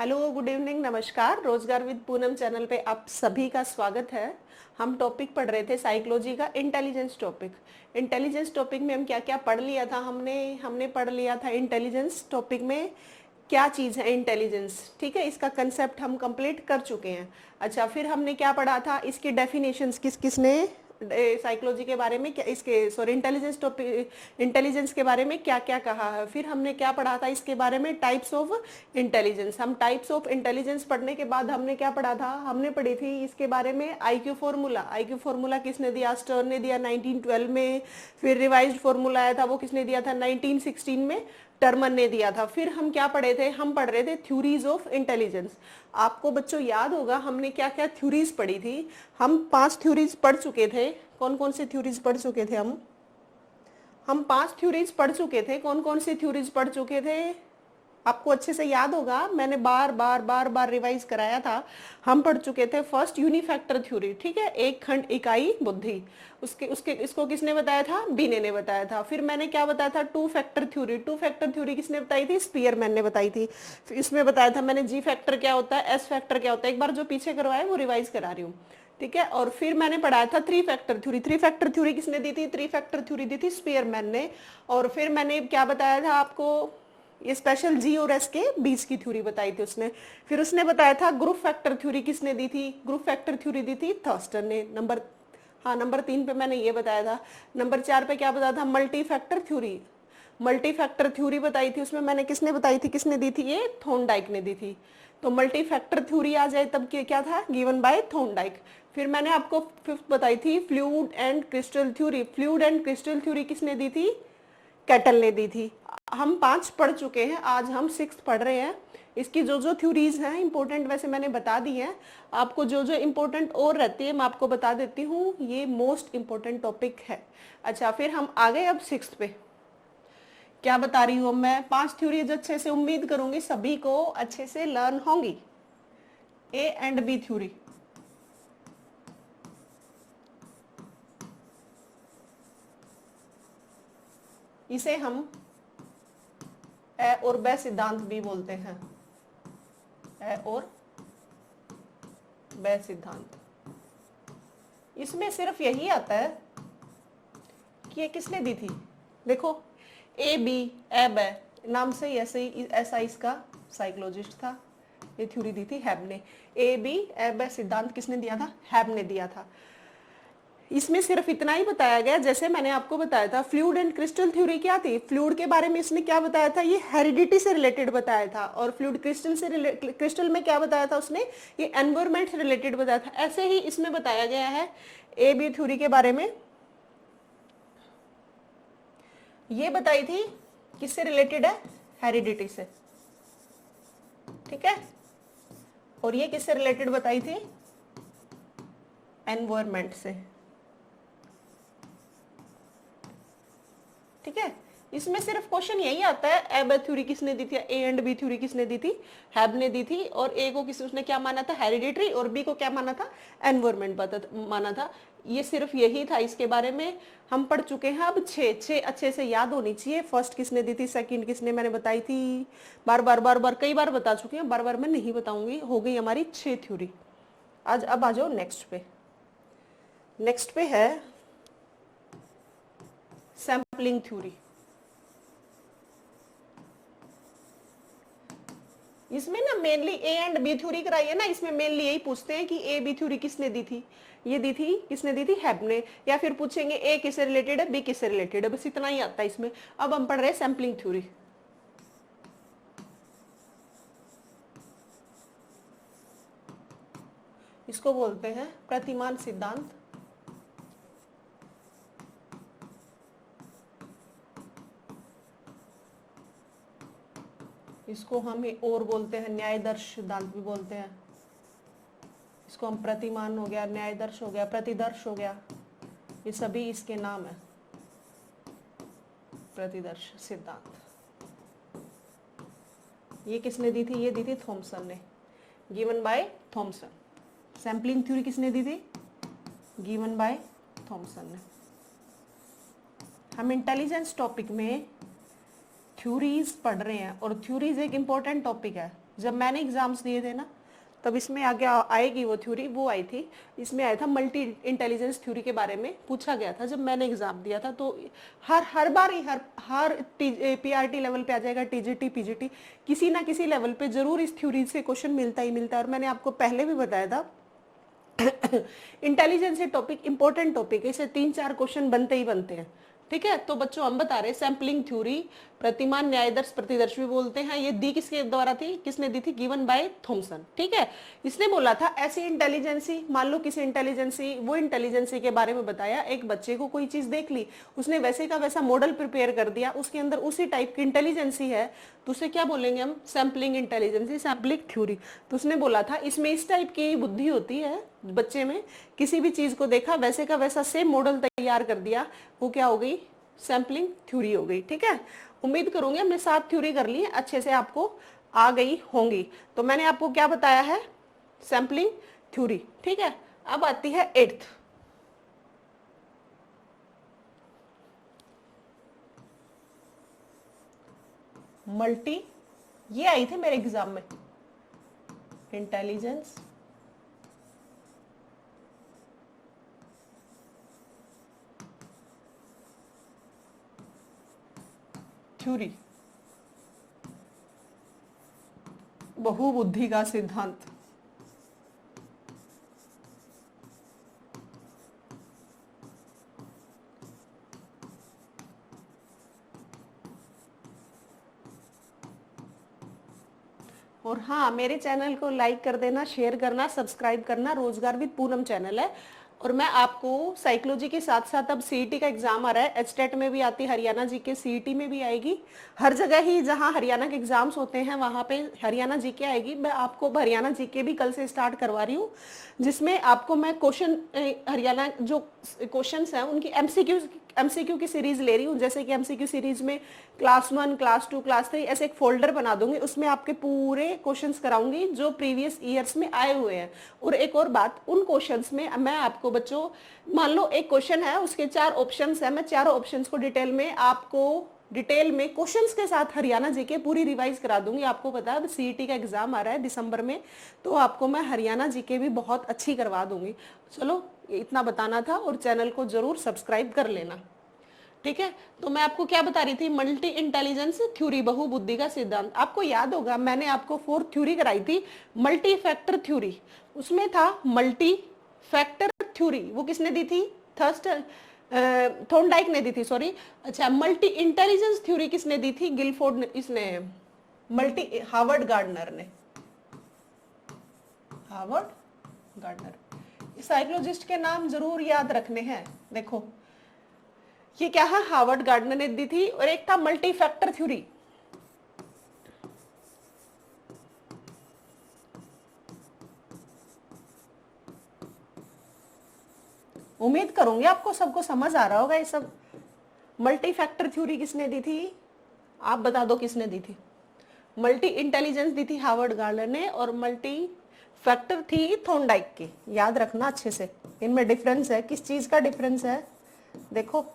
Hello, good evening, नमस्कार। रोजगार with Poonam channel पे आप सभी का स्वागत है। हम टॉपिक पढ़ रहे थे साइकोलॉजी का इंटेलिजेंस टॉपिक। इंटेलिजेंस टॉपिक में हम क्या क्या पढ़ लिया था, हमने पढ़ लिया था इंटेलिजेंस टॉपिक में क्या चीज़ है इंटेलिजेंस। ठीक है, इसका कंसेप्ट हम कंप्लीट कर चुके हैं। अच्छा, फिर हमने क्या पढ़ा था, इसकी डेफिनेशंस किस किसने साइकोलॉजी के बारे में, क्या इसके सॉरी इंटेलिजेंस टॉपिक, इंटेलिजेंस के बारे में क्या क्या कहा है। फिर हमने क्या पढ़ा था इसके बारे में, टाइप्स ऑफ इंटेलिजेंस। हम टाइप्स ऑफ इंटेलिजेंस पढ़ने के बाद हमने क्या पढ़ा था, हमने पढ़ी थी इसके बारे में आईक्यू फार्मूला। आईक्यू फार्मूला किसने दिया, स्टर्न ने दिया 1912 में। फिर रिवाइज्ड फार्मूला आया था, वो किसने दिया था 1916 में, टर्मन ने दिया था। फिर हम क्या पढ़े थे, हम पढ़ रहे थे थ्योरीज ऑफ इंटेलिजेंस। आपको बच्चों याद होगा हमने क्या क्या थ्योरीज पढ़ी थी। हम 5 थ्योरीज पढ़ चुके थे। कौन कौन से थ्योरीज पढ़ चुके थे हम 5 थ्योरीज पढ़ चुके थे। कौन कौन सी थ्योरीज पढ़ चुके थे, आपको अच्छे से याद होगा, मैंने बार बार रिवाइज कराया था। हम पढ़ चुके थे फर्स्ट यूनिफैक्टर थ्योरी, ठीक है, एक खंड इकाई बुद्धि। उसके उसके इसको किसने बताया था, बीने ने बताया था। फिर मैंने क्या बताया था, two factor theory. Two factor theory किसने बताई थी, स्पीयरमैन ने बताई थी। फिर इसमें बताया था मैंने जी फैक्टर क्या होता है, एस फैक्टर क्या होता है। एक बार जो पीछे करवाया वो रिवाइज करा रही हूँ, ठीक है। और फिर मैंने पढ़ाया था three factor theory. Three factor theory किसने दी थी, थ्री फैक्टर थ्योरी दी थी स्पीयरमैन ने। और फिर मैंने क्या बताया था आपको, ये स्पेशल जी और एस के बीच की थ्योरी बताई थी उसने। फिर उसने बताया था ग्रुप फैक्टर थ्योरी किसने दी थी, ग्रुप फैक्टर थ्योरी दी थी थर्स्टन ने। नंबर 3 पे मैंने ये बताया था। नंबर 4 पे क्या बताया था, multi factor theory. Multi factor theory बताई थी, उसमें मैंने किसने बताई थी, किसने दी थी, ये थॉर्नडाइक ने दी थी। तो मल्टी फैक्टर थ्योरी आ जाए तब क्या था, गिवन बाय थॉर्नडाइक। फिर मैंने आपको फिफ्थ बताई थी fluid and crystal theory. Fluid and crystal theory किसने दी थी, कैटल ने दी थी। हम 5 पढ़ चुके हैं, आज हम 6 पढ़ रहे हैं। इसकी जो जो थ्योरीज हैं इंपॉर्टेंट वैसे मैंने बता दी हैं। आपको जो जो इंपॉर्टेंट और रहती है मैं आपको बता देती हूँ, ये मोस्ट इंपॉर्टेंट टॉपिक है। अच्छा, फिर हम आ गए अब 6 पे। क्या बता रही हूँ मैं, 5 थ्योरीज अच्छे से उम्मीद करूंगी सभी को अच्छे से लर्न होंगी। ए एंड बी थ्योरी, इसे हम ए और बे सिद्धांत भी बोलते हैं। ए और बे सिद्धांत, इसमें सिर्फ यही आता है कि ये किसने दी थी। देखो, ए बी एब है, नाम से ऐसे ही ऐसा इसका साइकोलॉजिस्ट था। ये थ्योरी दी थी हैब ने। ए बी एब सिद्धांत किसने दिया था, हैब ने दिया था। इसमें सिर्फ इतना ही बताया गया, जैसे मैंने आपको बताया था फ्लूइड एंड क्रिस्टल थ्योरी क्या थी। फ्लूइड के बारे में इसने क्या बताया था, ये हेरिडिटी से रिलेटेड बताया था। और फ्लूइड क्रिस्टल में क्या बताया था उसने, ये एनवायरमेंट से रिलेटेड बताया था। ऐसे ही इसमें बताया गया है ए बी थ्योरी के बारे में। ये बताई थी किससे रिलेटेड है, हेरिडिटी से, ठीक है। और ये किससे रिलेटेड बताई थी, एनवायरमेंट से, ठीक है। इसमें सिर्फ क्वेश्चन यही आता है, एब थ्योरी किसने दी थी, ए एंड बी थ्योरी किसने दी थी, हैब ने दी थी। और ए को किस उसने क्या माना था, हेरिडिटरी, और बी को क्या माना था, एनवायरमेंट माना था। ये सिर्फ यही था इसके बारे में। हम पढ़ चुके हैं अब 6 अच्छे से याद होनी चाहिए। फर्स्ट किसने दी थी, सेकंड किसने, मैंने बताई थी बार कई बार बता चुकी हूँ, बार मैं नहीं बताऊंगी। हो गई हमारी 6 थ्योरी। आज अब आ जाओ नेक्स्ट पे। नेक्स्ट पे है सैम्पलिंग थ्योरी। इसमें ना mainly a and b theory कराई है ना, इसमें मेनली यही पूछते हैं कि ए बी थ्योरी किसने दी थी। ये दी थी, किसने दी थी, हैब ने। या फिर पूछेंगे ए किससे रिलेटेड है, बी किससे रिलेटेड है, बस इतना ही आता है इसमें। अब हम पढ़ रहे हैं सैम्पलिंग थ्योरी। इसको बोलते हैं प्रतिमान सिद्धांत। इसको हम और बोलते हैं न्यायदर्श सिद्धांत भी बोलते हैं। इसको हम प्रतिमान हो गया, न्यायदर्श हो गया, प्रतिदर्श हो गया, ये सभी इसके नाम है। प्रतिदर्श सिद्धांत ये किसने दी थी, ये दी थी थॉमसन ने, given by Thomson. Sampling theory किसने दी थी, गिवन बाय थॉमसन ने। हम इंटेलिजेंस टॉपिक में थ्योरीज पढ़ रहे हैं, और थ्योरीज एक इंपॉर्टेंट टॉपिक है। जब मैंने एग्जाम्स दिए थे ना, तब इसमें आगे आएगी वो थ्योरी, वो आई थी। इसमें आया था मल्टी इंटेलिजेंस थ्योरी के बारे में पूछा गया था जब मैंने एग्जाम दिया था। तो हर बार ही हर पीआरटी लेवल पे आ जाएगा, टीजीटी पीजीटी, किसी ना किसी लेवल पे जरूर इस थ्योरी से क्वेश्चन मिलता ही मिलता है। और मैंने आपको पहले भी बताया था इंटेलिजेंस ये टॉपिक इंपॉर्टेंट टॉपिक है, इसे 3-4 क्वेश्चन बनते ही बनते हैं। ठीक है, तो बच्चों हम बता रहे सैम्पलिंग थ्योरी, प्रतिमान न्यायदर्श प्रतिदर्श भी बोलते हैं। ये दी किसके द्वारा थी, किसने दी थी, गिवन बाय थॉमसन। ठीक है, इसने बोला था ऐसी इंटेलिजेंसी, मान लो किसी इंटेलिजेंसी, वो इंटेलिजेंसी के बारे में बताया, एक बच्चे को कोई चीज देख ली, उसने वैसे का वैसा मॉडल प्रिपेयर कर दिया, उसके अंदर उसी टाइप की इंटेलिजेंसी है, तो उसे क्या बोलेंगे हम, सैम्पलिंग इंटेलिजेंसी, सैम्पलिंग थ्योरी। तो उसने बोला था इसमें इस टाइप की बुद्धि होती है बच्चे में, किसी भी चीज को देखा वैसे का वैसा सेम मॉडल तैयार कर दिया, वो क्या हो गई, सैम्पलिंग थ्योरी हो गई। ठीक है, उम्मीद करूंगी हमने 7 थ्योरी कर ली है, अच्छे से आपको आ गई होंगी। तो मैंने आपको क्या बताया है, सैम्पलिंग थ्योरी। ठीक है, अब आती है 8th, मल्टी, ये आई थी मेरे एग्जाम में, इंटेलिजेंस थ्योरी, बहुबुद्धि का सिद्धांत। और हाँ, मेरे चैनल को लाइक कर देना, शेयर करना, सब्सक्राइब करना, रोजगार विद पूनम चैनल है। और मैं आपको साइकोलॉजी के साथ साथ अब सीईटी का एग्जाम आ रहा है, एचटेट में भी आती है, हरियाणा जीके सीईटी में भी आएगी, हर जगह ही जहां हरियाणा के एग्जाम्स होते हैं वहां पे हरियाणा जीके आएगी। मैं आपको हरियाणा जीके भी कल से स्टार्ट करवा रही हूँ, जिसमें आपको मैं क्वेश्चन, हरियाणा जो क्वेश्चंस हैं उनकी एमसीक्यू की सीरीज ले रही हूँ। जैसे कि एमसीक्यू सीरीज में क्लास 1, क्लास 2, क्लास 3 ऐसे एक फोल्डर बना दूंगी, उसमें आपके पूरे क्वेश्चंस कराऊंगी जो प्रीवियस ईयर्स में आए हुए हैं। और एक और बात, उन क्वेश्चंस में मैं आपको बच्चों, मान लो एक क्वेश्चन है, उसके 4 ऑप्शंस है, मैं चारों ऑप्शंस को डिटेल में क्वेश्चंस के साथ हरियाणा जीके पूरी रिवाइज करा दूंगी। आपको पता है सीईटी का एग्जाम आ रहा है दिसंबर में, तो आपको मैं हरियाणा जीके भी बहुत अच्छी करवा दूंगी। चलो, इतना बताना था, और चैनल को जरूर सब्सक्राइब कर लेना। ठीक है, तो मैं आपको क्या बता रही थी, मल्टी इंटेलिजेंस थ्योरी, बहुबुद्धि का सिद्धांत। आपको याद होगा मैंने आपको 4th थ्योरी कराई थी, मल्टी फैक्टर थ्योरी। उसमें था मल्टी फैक्टर थ्योरी, वो किसने दी थी, थॉर्नडाइक ने दी थी, सॉरी। अच्छा, मल्टी इंटेलिजेंस थ्योरी किसने दी थी, गिलफोर्ड ने, इसने हार्वर्ड गार्डनर ने, हार्वर्ड गार्डनर। साइकोलॉजिस्ट के नाम जरूर याद रखने हैं। देखो ये क्या है, हार्वर्ड गार्डनर ने दी थी, और एक था मल्टी फैक्टर थ्योरी। उम्मीद करूंगी आपको सबको समझ आ रहा होगा ये सब। मल्टी फैक्टर थ्योरी किसने दी थी, आप बता दो किसने दी थी। मल्टी इंटेलिजेंस दी थी हार्वर्ड गार्डनर ने, और मल्टी फैक्टर थी थॉर्नडाइक की। याद रखना अच्छे से, इनमें डिफरेंस है, किस चीज का डिफरेंस है। देखो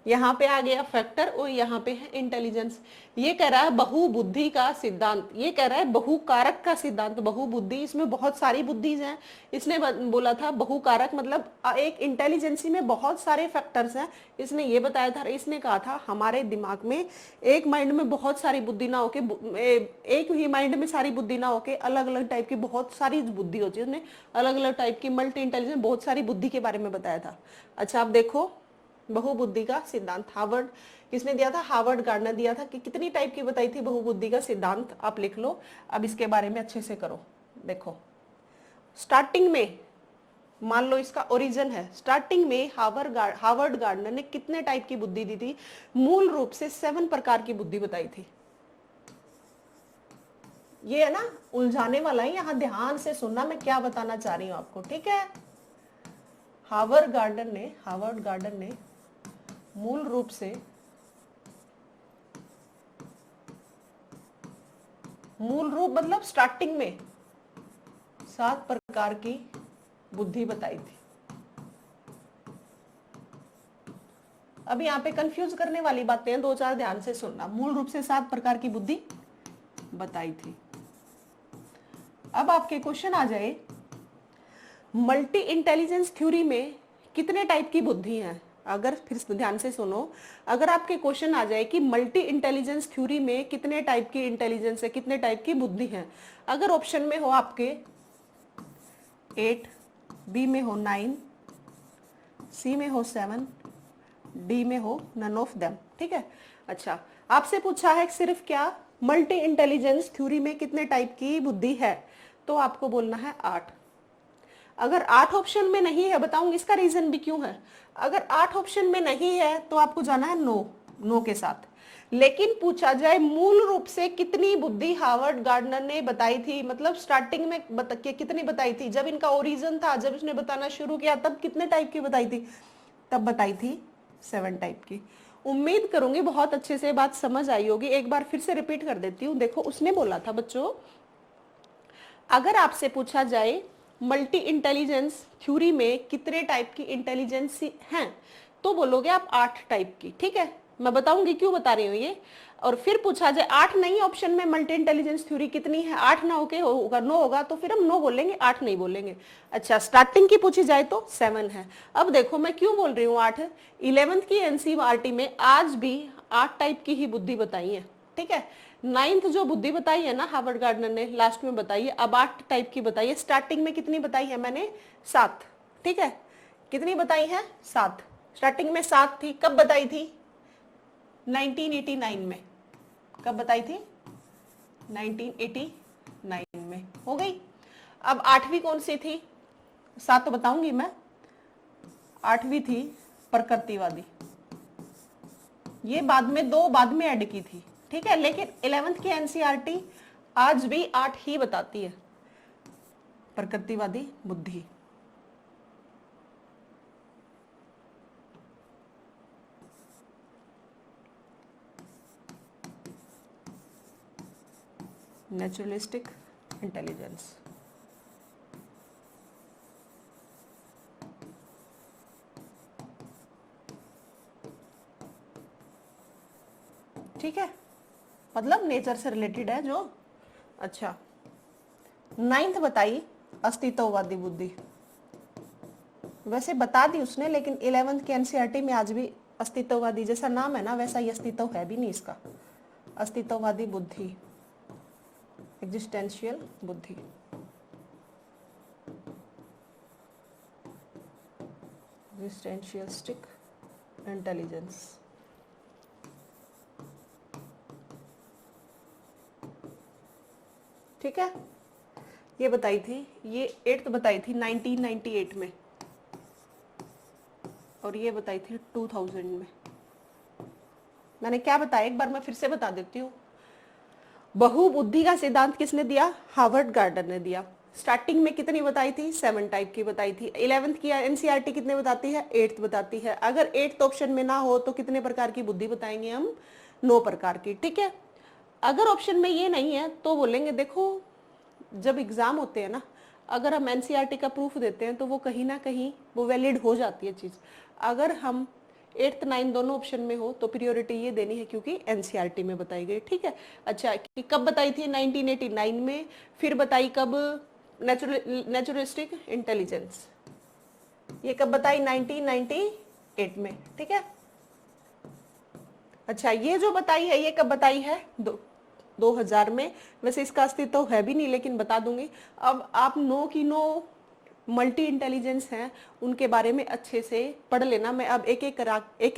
यहाँ पे आ गया फैक्टर, और यहाँ पे है इंटेलिजेंस। ये कह रहा है बहुबुद्धि का सिद्धांत, ये कह रहा है बहुकारक का सिद्धांत। बहुबुद्धि, इसमें बहुत सारी बुद्धिज हैं। इसने बोला था बहुकारक मतलब एक इंटेलिजेंसी में बहुत सारे फैक्टर्स हैं, इसने ये बताया था। इसने कहा था हमारे दिमाग में एक माइंड में बहुत सारी बुद्धि ना होके, एक ही माइंड में सारी बुद्धि ना होके अलग अलग टाइप की बहुत सारी बुद्धि होती है। उसने अलग अलग टाइप की मल्टी इंटेलिजेंस, बहुत सारी बुद्धि के बारे में बताया था। अच्छा, आप देखो बहुबुद्धि का सिद्धांत हार्वर्ड, किसने दिया था, हार्वर्ड गार्डनर दिया था। कि कितनी टाइप की बताई थी बहुबुद्धि का सिद्धांत, आप लिख लो। अब इसके बारे में अच्छे से करो। देखो स्टार्टिंग में, मान लो इसका ओरिजिन है, स्टार्टिंग में हार्वर्ड गार्डनर ने कितने टाइप की बुद्धि दी थी, मूल रूप से 7 प्रकार की बुद्धि बताई थी। ये है ना उलझाने वाला है, यहां ध्यान से सुनना मैं क्या बताना चाह रही हूं आपको। ठीक है, हार्वर्ड गार्डनर ने मूल रूप से, मूल रूप मतलब स्टार्टिंग में 7 प्रकार की बुद्धि बताई थी। अब यहाँ पे कंफ्यूज करने वाली बातें हैं, 2-4 ध्यान से सुनना। मूल रूप से 7 प्रकार की बुद्धि बताई थी। अब आपके क्वेश्चन आ जाए, मल्टी इंटेलिजेंस थ्योरी में कितने टाइप की बुद्धि है। अगर फिर ध्यान से सुनो, अगर आपके क्वेश्चन आ जाए कि मल्टी इंटेलिजेंस थ्योरी में कितने टाइप की इंटेलिजेंस है, कितने टाइप की बुद्धि है, अगर ऑप्शन में हो आपके 8, बी में हो 9, सी में हो 7, डी में हो नन ऑफ देम, ठीक है। अच्छा, आपसे पूछा है सिर्फ क्या मल्टी इंटेलिजेंस थ्योरी में कितने टाइप की बुद्धि है, तो आपको बोलना है 8। अगर 8 ऑप्शन में नहीं है, बताऊंगी इसका रीजन भी क्यों है। अगर 8 ऑप्शन में नहीं है तो आपको जाना है नो के साथ। लेकिन पूछा जाए मूल रूप से कितनी बुद्धि हार्वर्ड गार्डनर ने बताई थी, मतलब स्टार्टिंग में कितनी बताई थी, जब इनका ओरिजिन था, जब इसने बताना शुरू किया, तब कितने टाइप की बताई थी, तब बताई थी 7 टाइप की। उम्मीद करूंगी बहुत अच्छे से बात समझ आई होगी। एक बार फिर से रिपीट कर देती हूँ। देखो, उसने बोला था बच्चों, अगर आपसे पूछा जाए मल्टी इंटेलिजेंस थ्योरी में कितने टाइप की इंटेलिजेंस हैं, तो बोलोगे आप 8 टाइप की, ठीक है। मैं बताऊंगी क्यों बता रही हूँ ये। और फिर पूछा जाए 8 नहीं ऑप्शन में मल्टी इंटेलिजेंस थ्योरी कितनी है, 8 ना होके होगा 9 होगा, तो फिर हम 9 बोलेंगे, 8 नहीं बोलेंगे। अच्छा, स्टार्टिंग की पूछी जाए तो 7 है। अब देखो मैं क्यों बोल रही हूँ 8। 11th की एनसीईआरटी में आज भी 8 टाइप की ही बुद्धि बताई है, ठीक है। 9th जो बुद्धि बताई है ना हार्वर्ड गार्डनर ने, लास्ट में बताई है, अब 8 टाइप की बताई है। स्टार्टिंग में कितनी बताई है मैंने, 7, ठीक है। कितनी बताई है, 7। स्टार्टिंग में 7 थी, कब बताई थी, 1989 में। कब बताई थी, 1989 में, हो गई। अब 8वीं कौन सी थी, 7 तो बताऊंगी मैं। 8वीं थी प्रकृतिवादी, ये बाद में ऐड की थी, ठीक है। लेकिन 11th की एनसीईआरटी आज भी 8 ही बताती है, प्रकृतिवादी बुद्धि। नेचुरलिस्टिक इंटेलिजेंस, ठीक है, मतलब नेचर से रिलेटेड है जो। अच्छा, 9th बताई अस्तित्ववादी बुद्धि, वैसे बता दी उसने, लेकिन 11th के एनसीईआरटी में आज भी अस्तित्ववादी, जैसा नाम है ना वैसा ही अस्तित्व है भी नहीं इसका। अस्तित्ववादी बुद्धि, एग्जिस्टेंशियल बुद्धि, एग्जिस्टेंशियलिस्टिक इंटेलिजेंस, ठीक है। ये बताई थी, ये 8th बताई थी 1998 में, और ये बताई थी 2000 में। मैंने क्या बताया, एक बार मैं फिर से बता देती हूँ। बहुबुद्धि का सिद्धांत किसने दिया, हार्वर्ड गार्डनर ने दिया। स्टार्टिंग में कितनी बताई थी, 7 टाइप की बताई थी। 11th की एनसीईआरटी कितने बताती है, 8th बताती है। अगर 8th ऑप्शन में ना हो तो कितने प्रकार की बुद्धि बताएंगे हम, 9 प्रकार की, ठीक है। अगर ऑप्शन में ये नहीं है तो बोलेंगे, देखो जब एग्जाम होते हैं ना, अगर हम एनसीईआरटी का प्रूफ देते हैं तो वो कहीं ना कहीं वो वैलिड हो जाती है चीज। अगर हम 8th 9 दोनों ऑप्शन में हो तो प्रियोरिटी ये देनी है क्योंकि एनसीईआरटी में बताई गई, ठीक है। अच्छा, कि कब बताई थी, 1989 में। फिर बताई कब, नेचुरलिस्टिक इंटेलिजेंस, ये कब बताई, 1998 में, ठीक है। अच्छा, ये जो बताई है ये कब बताई है, 2000 में। वैसे इसका अस्तित्व है भी नहीं, लेकिन बता दूंगी। अब आप नो की नो मल्टी इंटेलिजेंस हैं, उनके बारे में अच्छे से पढ़ लेना। मैं अब एक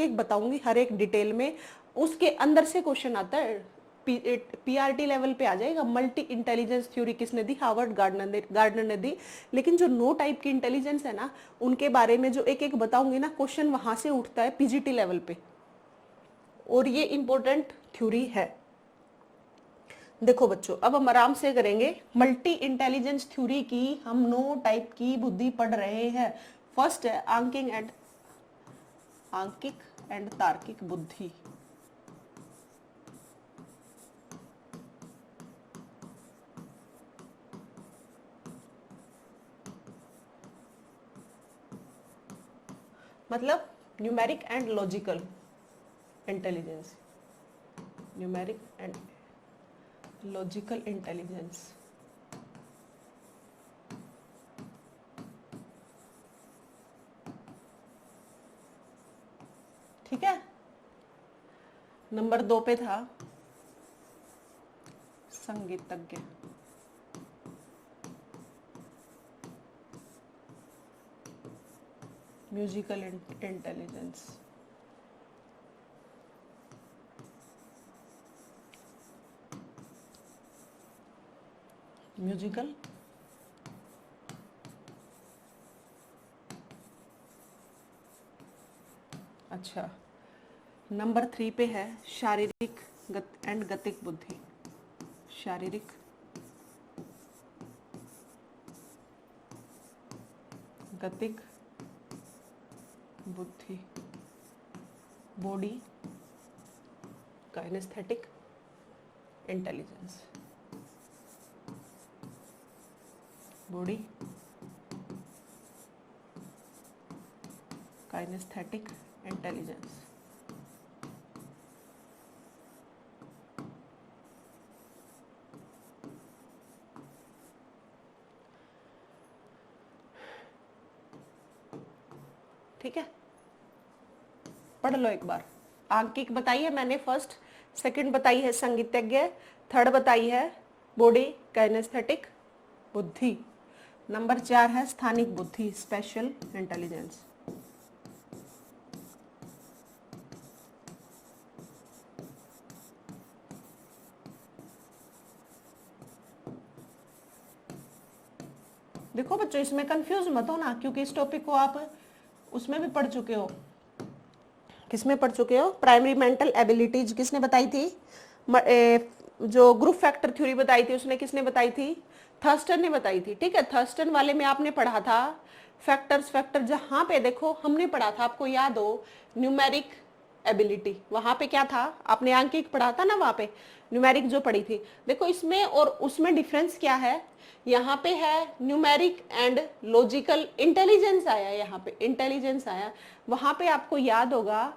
एक बताऊंगी हर एक डिटेल में। उसके अंदर से क्वेश्चन आता है, पीआरटी लेवल पे आ जाएगा। मल्टी इंटेलिजेंस थ्योरी किसने दी, हार्वर्ड गार्डनर ने दी। लेकिन जो नो टाइप की इंटेलिजेंस है ना, उनके बारे में जो एक एक बताऊंगी ना, क्वेश्चन वहां से उठता है पीजीटी लेवल पे, और ये इंपॉर्टेंट थ्योरी है। देखो बच्चों, अब हम आराम से करेंगे। मल्टी इंटेलिजेंस थ्योरी की हम 9 टाइप की बुद्धि पढ़ रहे हैं। फर्स्ट है आंकिक एंड तार्किक बुद्धि। मतलब numeric and logical intelligence, numeric and logical intelligence. Number 2 पे था संगीतज्ञ। Musical intelligence. म्यूजिकल अच्छा। नंबर 3 पे है शारीरिक एंड गतिक बुद्धि। शारीरिक गतिक बुद्धि। Body kinesthetic intelligence. Body kinesthetic intelligence. ठीक है, पढ़ लो एक बार। आंकिक बताई है मैंने फर्स्ट, सेकंड बताई है संगीतज्ञ, थर्ड बताई है बॉडी काइनेस्थेटिक बुद्धि, नंबर 4 है स्थानिक बुद्धि स्पेशल इंटेलिजेंस। देखो बच्चों, इसमें कंफ्यूज मत हो ना, क्योंकि इस टॉपिक को आप उसमें भी पढ़ चुके हो। किसमें पढ़ चुके हो? प्राइमरी मेंटल एबिलिटीज किसने बताई थी? जो ग्रुप फैक्टर थ्योरी बताई थी उसने किसने बताई थी? थर्स्टन ने बताई थी। ठीक है, थर्स्टन वाले में आपने पढ़ा था फैक्टर जहां पे देखो हमने पढ़ा था, आपको याद हो, न्यूमेरिक एबिलिटी। वहां पे क्या था? आपने आंकिक पढ़ा था ना, वहां पे न्यूमेरिक जो पढ़ी थी। देखो इसमें और उसमें डिफरेंस क्या है? यहाँ पे है न्यूमेरिक एंड लॉजिकल इंटेलिजेंस आया, यहाँ पे इंटेलिजेंस आया। वहां पे आपको याद होगा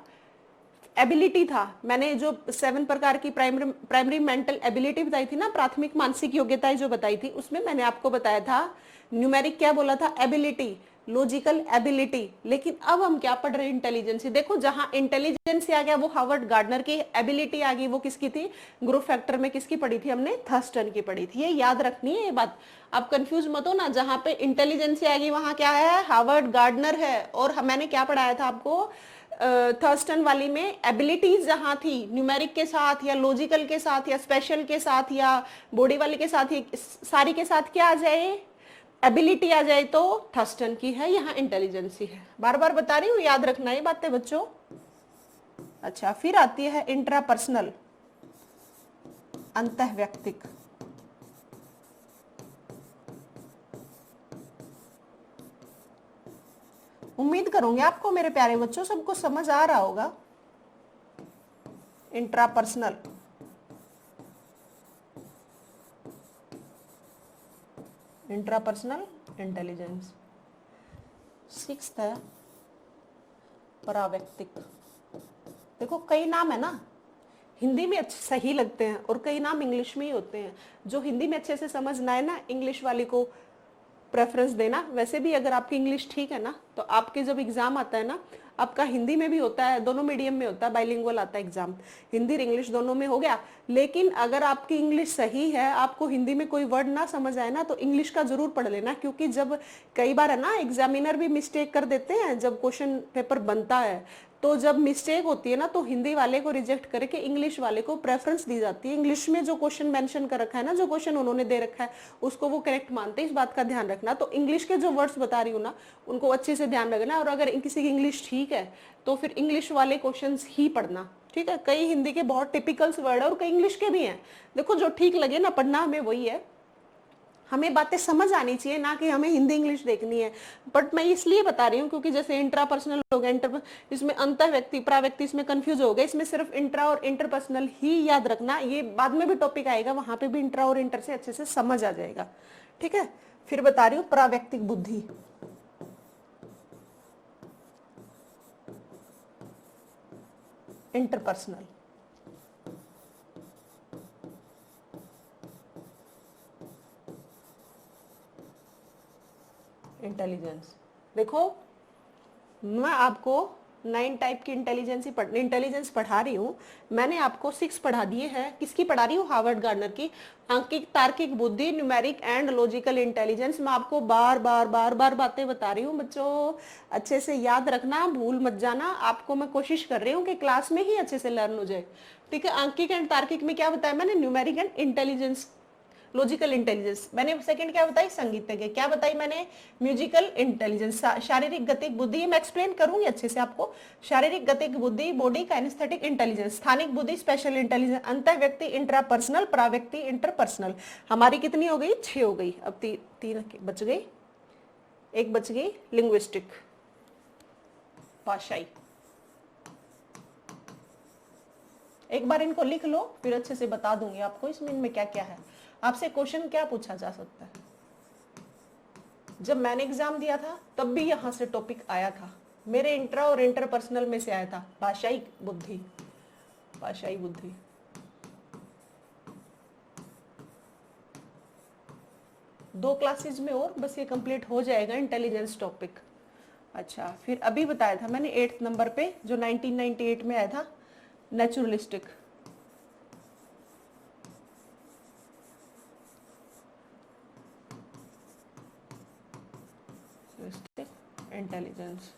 एबिलिटी था। मैंने जो 7 प्रकार की प्राइमरी मेंटल एबिलिटी बताई थी ना, प्राथमिक मानसिक योग्यताएं जो बताई थी, उसमें मैंने आपको बताया था न्यूमेरिक क्या बोला था? Ability, logical ability. लेकिन अब हम क्या पढ़ रहे हैं? इंटेलिजेंस। देखो जहां इंटेलिजेंस आ गया वो हार्वर्ड गार्डनर की, एबिलिटी आ गई वो किसकी थी? ग्रुप फैक्टर में किसकी पढ़ी थी हमने? थर्स्टन की पढ़ी थी। ये याद रखनी है ये बात, आप कंफ्यूज मत हो ना। जहां पे इंटेलिजेंस आ गई वहां क्या है? हार्वर्ड गार्डनर है। और मैंने क्या पढ़ाया था आपको? थर्स्टन वाली में एबिलिटीज जहां थी न्यूमेरिक के साथ या लॉजिकल के साथ या स्पेशल के साथ या बॉडी वाली के साथ, ही सारी के साथ क्या आ जाए? एबिलिटी आ जाए तो थर्स्टन की है, यहाँ इंटेलिजेंस ही है। बार बार बता रही हूँ, याद रखना ये बातें बच्चों। अच्छा, फिर आती है इंट्रापर्सनल, अंतःव्यक्तिक। उम्मीद करूंगी आपको मेरे प्यारे बच्चों सबको समझ आ रहा होगा। Intrapersonal intrapersonal intelligence. 6th है परावैक्तिक। देखो कई नाम है ना, हिंदी में अच्छे सही लगते हैं और कई नाम इंग्लिश में ही होते हैं। जो हिंदी में अच्छे से समझ ना है ना, इंग्लिश वाली को प्रेफरेंस देना। वैसे भी अगर आपकी इंग्लिश ठीक है ना, तो आपके जब एग्जाम आता है ना, आपका हिंदी में भी होता है, दोनों मीडियम में होता है, बाइलिंगुअल आता है एग्जाम, हिंदी और इंग्लिश दोनों में हो गया। लेकिन अगर आपकी इंग्लिश सही है, आपको हिंदी में कोई वर्ड ना समझ आए ना, तो इंग्लिश का जरूर पढ़ लेना। क्योंकि जब कई बार है ना, एग्जामिनर भी मिस्टेक कर देते हैं जब क्वेश्चन पेपर बनता है, तो जब मिस्टेक होती है ना, तो हिंदी वाले को रिजेक्ट करके इंग्लिश वाले को प्रेफरेंस दी जाती है। इंग्लिश में जो क्वेश्चन मेंशन कर रखा है ना, जो क्वेश्चन उन्होंने दे रखा है, उसको वो करेक्ट मानते हैं। इस बात का ध्यान रखना। तो इंग्लिश के जो वर्ड्स बता रही हूँ ना, उनको अच्छे से ध्यान रखना। और अगर किसी की इंग्लिश ठीक है तो फिर इंग्लिश वाले क्वेश्चन ही पढ़ना। ठीक है, कई हिंदी के बहुत टिपिकल्स वर्ड है और कई इंग्लिश के भी हैं। देखो जो ठीक लगे ना पढ़ना, हमें वही है। हमें बातें समझ आनी चाहिए, ना कि हमें हिंदी इंग्लिश देखनी है। बट मैं इसलिए बता रही हूँ क्योंकि जैसे इंट्रापर्सनल हो गया, इसमें अंतः व्यक्ति प्राव्यक्ति, इसमें कंफ्यूज हो गए। इसमें सिर्फ इंट्रा और इंटरपर्सनल ही याद रखना। ये बाद में भी टॉपिक आएगा, वहां पे भी इंट्रा और इंटर से अच्छे से समझ आ जाएगा। ठीक है, फिर बता रही हूँ प्राव्यक्तिक बुद्धि। Interpersonal intelligence. देखो मैं आपको 9 टाइप की इंटेलिजेंस पढ़ा रही हूँ। मैंने आपको 6 पढ़ा दिए हैं। किसकी पढ़ा रही हूँ? हार्वर्ड गार्डनर की। आंकिक तार्किक बुद्धि, न्यूमेरिक एंड लॉजिकल इंटेलिजेंस। मैं आपको बार बार बार बार बातें बता रही हूँ बच्चों, अच्छे से याद रखना, भूल मत जाना। आपको मैं कोशिश कर रही हूँ कि क्लास में ही अच्छे से लर्न हो जाए, ठीक है। आंकिक एंड तार्किक में क्या बताया मैंने? Numeric and intelligence, logical intelligence. मैंने सेकंड क्या बताई? संगीतज्ञ। क्या बताई मैंने? Musical intelligence. शारीरिक गतिक बुद्धि, मैं एक्सप्लेन करूंगी अच्छे से आपको। शारीरिक गतिक बुद्धि, बॉडी काइनेस्थेटिक इंटेलिजेंस। स्थानिक बुद्धि, स्पेशल इंटेलिजेंस। अंतः व्यक्ति इंट्रापर्सनल, प्राव्यक्ति इंटरपर्सनल। हमारी कितनी हो गई? 6 हो गई। अब तीन बच गई, एक बच गई लिंग्विस्टिक, भाषाई। एक बार इनको लिख लो, फिर अच्छे से बता दूंगी आपको इसमें इनमें क्या क्या है। आपसे क्वेश्चन क्या पूछा जा सकता है? जब मैंने एग्जाम दिया था तब भी यहां से टॉपिक आया था, मेरे इंट्रा और इंटरपर्सनल में से आया था, भाषाई बुद्धि। भाषाई बुद्धि 2 क्लासेज में और बस ये कंप्लीट हो जाएगा इंटेलिजेंस टॉपिक। अच्छा, फिर अभी बताया था मैंने 8th नंबर पे जो 1998 में आया था, नेचुरलिस्टिक। इंटेलिजेंस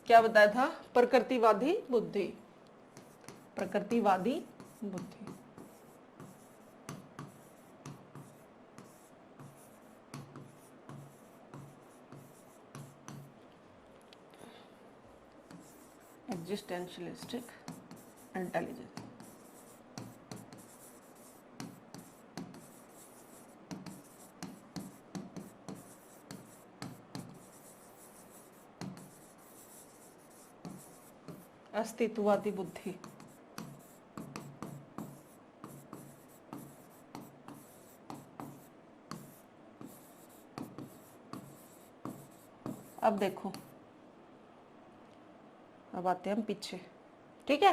क्या बताया था? प्रकृतिवादी बुद्धि। प्रकृतिवादी बुद्धि। एग्जिस्टेंशियलिस्टिक इंटेलिजेंस। अस्तित्ववादी बुद्धि। अब देखो, अब आते हैं हम पीछे, ठीक है।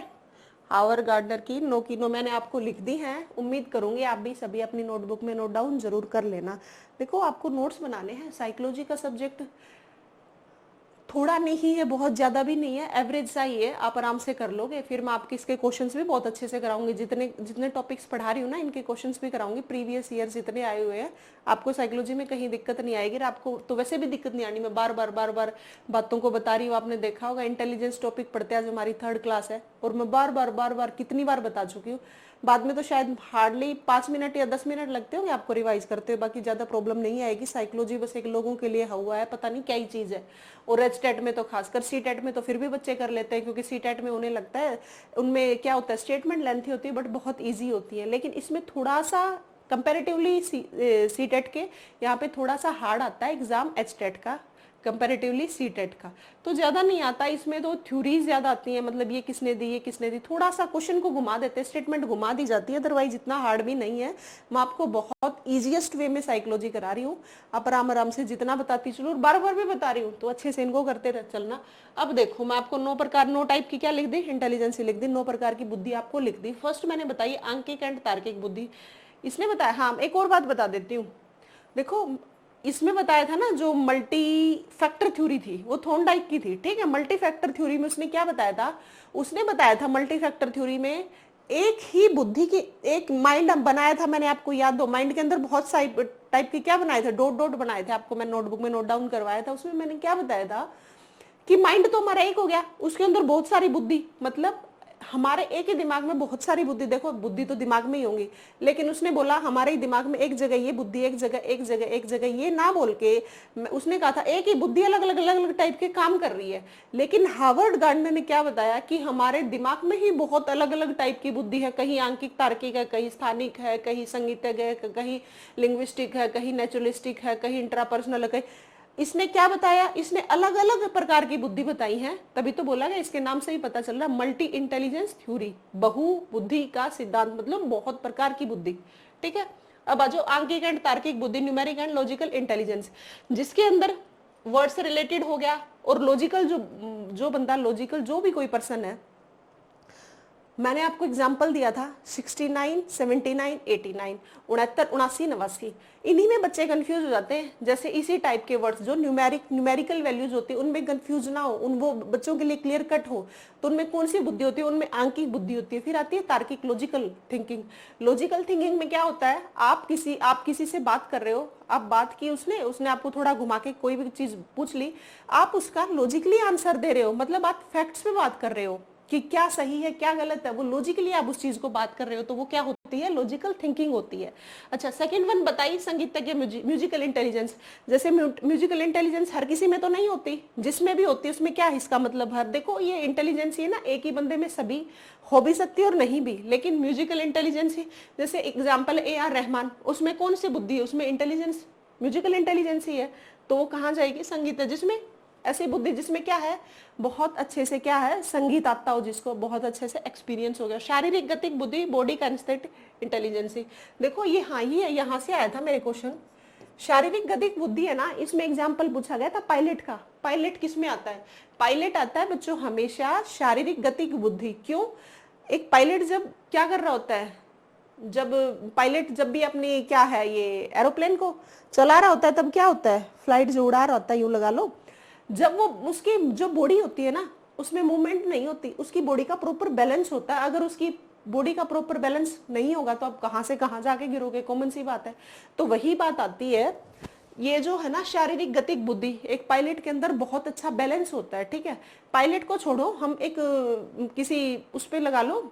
हावर्ड गार्डनर की नो की नो मैंने आपको लिख दी हैं। उम्मीद करूंगी आप भी सभी अपनी नोटबुक में नोट डाउन जरूर कर लेना। देखो, आपको नोट्स बनाने हैं। साइकोलॉजी का सब्जेक्ट थोड़ा नहीं है, बहुत ज्यादा भी नहीं है, एवरेज सा ही है, आप आराम से कर लोगे। फिर मैं आपके इसके क्वेश्चंस भी बहुत अच्छे से कराऊंगी। जितने जितने टॉपिक्स पढ़ा रही हूँ ना, इनके क्वेश्चंस भी कराऊंगी। प्रीवियस ईयर जितने आए हुए हैं, आपको साइकोलॉजी में कहीं दिक्कत नहीं आएगी। आपको तो वैसे भी दिक्कत नहीं आनी, मैं बार बार बातों को बता रही हूँ। आपने देखा होगा इंटेलिजेंस टॉपिक पढ़ते आज हमारी 3rd क्लास है, और मैं बार बार कितनी बार बता चुकी हूँ। बाद में तो शायद हार्डली 5 मिनट या 10 मिनट लगते होंगे आपको रिवाइज करते हुए, बाकी ज्यादा प्रॉब्लम नहीं आएगी। साइकोलॉजी बस एक लोगों के लिए हुआ है, पता नहीं क्या ही चीज है। और एचटेट में तो खासकर, सीटेट में तो फिर भी बच्चे कर लेते हैं, क्योंकि सीटेट में उन्हें लगता है, उनमें क्या होता है, स्टेटमेंट लेंथी होती है बट बहुत ईजी होती है। लेकिन इसमें थोड़ा सा कंपेरेटिवली सीटेट के यहाँ पे थोड़ा सा हार्ड आता है एग्जाम एचटेट का, कंपैरेटिवली सीटेट का तो ज्यादा नहीं आता। इसमें तो थ्योरी ज्यादा आती है, मतलब ये किसने दी, ये किसने दी, थोड़ा सा क्वेश्चन को घुमा देते हैं, स्टेटमेंट घुमा दी जाती है। अदरवाइज इतना हार्ड भी नहीं है। मैं आपको बहुत इजीएस्ट वे में साइकोलॉजी करा रही हूँ। आप आराम आराम से जितना बताती चलो, और बार बार भी बता रही हूँ, तो अच्छे से इनको करते चलना। अब देखो, मैं आपको 9 प्रकार, 9 टाइप की क्या लिख दी, इंटेलिजेंस लिख दी, 9 प्रकार की बुद्धि आपको लिख दी। फर्स्ट मैंने बताई आंकिक एंड तार्किक बुद्धि, इसने बताया। हाँ, एक और बात बता देती हूँ। देखो, इसमें बताया था ना, जो मल्टी फैक्टर थ्योरी थी वो थॉर्नडाइक की थी, ठीक है। मल्टी फैक्टर थ्योरी में उसने क्या बताया था? उसने बताया था मल्टी फैक्टर थ्योरी में एक ही बुद्धि की एक माइंड बनाया था। मैंने आपको याद हो, माइंड के अंदर बहुत सारी टाइप के क्या बनाए थे, डॉट डॉट बनाए थे। आपको मैं नोटबुक में नोट डाउन करवाया था। उसमें मैंने क्या बताया था कि माइंड तो हमारा एक हो गया, उसके अंदर बहुत सारी बुद्धि, मतलब हमारे एक ही दिमाग में बहुत सारी बुद्धि। देखो, बुद्धि तो दिमाग में ही होंगी, लेकिन उसने बोला हमारे ही दिमाग में एक जगह ये बुद्धि, एक जगह एक जगह एक जगह ये ना बोल के उसने कहा था एक ही बुद्धि अलग अलग अलग अलग टाइप के काम कर रही है। लेकिन हार्वर्ड गार्डनर ने क्या बताया कि हमारे दिमाग में ही बहुत अलग अलग टाइप की बुद्धि है। कहीं आंकिक तार्किक है, कहीं स्थानिक है, कहीं संगीतज्ञ है, कहीं लिंग्विस्टिक है, कहीं नेचुरलिस्टिक है, कहीं इंट्रापर्सनल है, कहीं। इसने क्या बताया? इसने अलग अलग प्रकार की बुद्धि बताई है, तभी तो बोला गया, इसके नाम से ही पता चल रहा, मल्टी इंटेलिजेंस थ्योरी, बहु बुद्धि का सिद्धांत, मतलब बहुत प्रकार की बुद्धि, ठीक है। अब आ जाओ आंकिक एंड तार्किक बुद्धि, न्यूमेरिक एंड लॉजिकल इंटेलिजेंस, जिसके अंदर वर्ड से रिलेटेड हो गया, और लॉजिकल जो बंदा लॉजिकल, जो भी कोई पर्सन है, मैंने आपको एग्जाम्पल दिया था 69, 79, 89, 69, 79, 89। इन्हीं में बच्चे कंफ्यूज हो जाते हैं। जैसे इसी टाइप के वर्ड्स जो न्यूमेरिकल वैल्यूज होती है उनमें कंफ्यूज ना हो, उन वो बच्चों के लिए क्लियर कट हो, तो उनमें कौन सी बुद्धि होती है? उनमें आंकिक बुद्धि होती है। फिर आती है तार्किक लॉजिकल थिंकिंग। लॉजिकल थिंकिंग में क्या होता है, आप किसी से बात कर रहे हो, आप बात की, उसने उसने आपको थोड़ा घुमा के कोई भी चीज पूछ ली, आप उसका लॉजिकली आंसर दे रहे हो, मतलब आप फैक्ट्स पे बात कर रहे हो कि क्या सही है क्या गलत है, वो लॉजिकली आप उस चीज को बात कर रहे हो, तो वो क्या होती है? लॉजिकल थिंकिंग होती है। अच्छा, सेकंड वन बताइए, संगीतज्ञ म्यूजिकल इंटेलिजेंस। जैसे म्यूजिकल इंटेलिजेंस हर किसी में तो नहीं होती, जिसमें भी होती है उसमें क्या है इसका मतलब? हर देखो ये इंटेलिजेंस ये ना एक ही बंदे में सभी हो भी सकती है और नहीं भी, लेकिन म्यूजिकल इंटेलिजेंस ही, जैसे एग्जाम्पल AR रहमान, उसमें कौन सी बुद्धि है? उसमें इंटेलिजेंस म्यूजिकल इंटेलिजेंस ही है, तो वो कहाँ जाएगी? संगीत है, जिसमें ऐसी बुद्धि जिसमें क्या है, बहुत अच्छे से क्या है, संगीत आता हो, जिसको बहुत अच्छे से एक्सपीरियंस हो गया। शारीरिक गतिक बुद्धि, बॉडी काइनेस्थेटिक इंटेलिजेंसी। देखो ये, हाँ ये यहाँ से आया था मेरे क्वेश्चन। शारीरिक गतिक बुद्धि है ना, इसमें एग्जाम्पल पूछा गया था पायलट का। पायलट किस में आता है? पायलट आता है बच्चों हमेशा शारीरिक गतिक बुद्धि। क्यों? एक पायलट जब क्या कर रहा होता है, जब पायलट जब भी अपनी क्या है ये एरोप्लेन को चला रहा होता है, तब क्या होता है? फ्लाइट जो उड़ा रहा होता है, यूं लगा लो, जब वो उसकी जो बॉडी होती है ना, उसमें मूवमेंट नहीं होती, उसकी बॉडी का प्रॉपर बैलेंस होता है। अगर उसकी बॉडी का प्रॉपर बैलेंस नहीं होगा तो आप कहाँ से कहाँ जाके गिरोगे, कॉमन सी बात है। तो वही बात आती है, ये जो है ना शारीरिक गतिक बुद्धि, एक पायलट के अंदर बहुत अच्छा बैलेंस होता है। ठीक है, पायलट को छोड़ो, हम एक किसी उस पे लगा लो,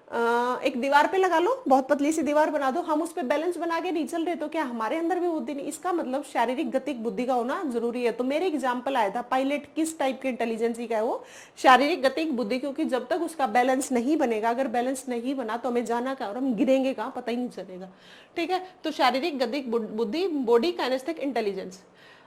एक दीवार पे लगा लो, बहुत पतली सी दीवार बना दो, हम उस पे बैलेंस बना के नहीं चल रहे, तो क्या हमारे अंदर भी बुद्धि नहीं? इसका मतलब शारीरिक गतिक बुद्धि का होना जरूरी है। तो मेरे एग्जाम्पल आया था पायलट किस टाइप के इंटेलिजेंसी का है? वो शारीरिक गतिक बुद्धि, क्योंकि जब तक उसका बैलेंस नहीं बनेगा, अगर बैलेंस नहीं बना तो हमें जाना कहाँ और हम गिरेंगे कहाँ, पता ही नहीं चलेगा। ठीक है, तो शारीरिक गतिक बुद्धि, बॉडी काइनेस्थेटिक इंटेलिजेंस।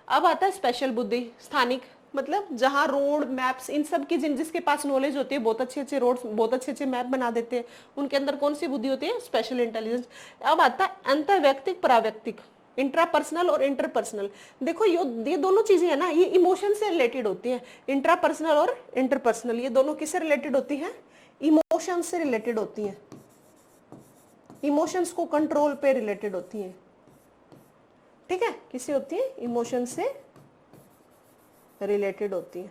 अब आता है स्पेशल बुद्धि, स्थानिक, मतलब जहां रोड मैप्स इन सब की जिसके पास नॉलेज होती है, बहुत अच्छे अच्छे रोड, बहुत अच्छे अच्छे मैप बना देते हैं, उनके अंदर कौन सी बुद्धि होती है? Special intelligence. अब आता है अंतर्वैयक्तिक परावैयक्तिक, इंट्रापर्सनल और इंटरपर्सनल। देखो ये दोनों चीजें है ना, ये इमोशन से रिलेटेड होती है। इंट्रापर्सनल और इंटरपर्सनल ये दोनों किससे रिलेटेड होती है? इमोशन से रिलेटेड होती है, इमोशंस को कंट्रोल पे रिलेटेड होती है। ठीक है, किसी होती है? इमोशन से रिलेटेड होती है।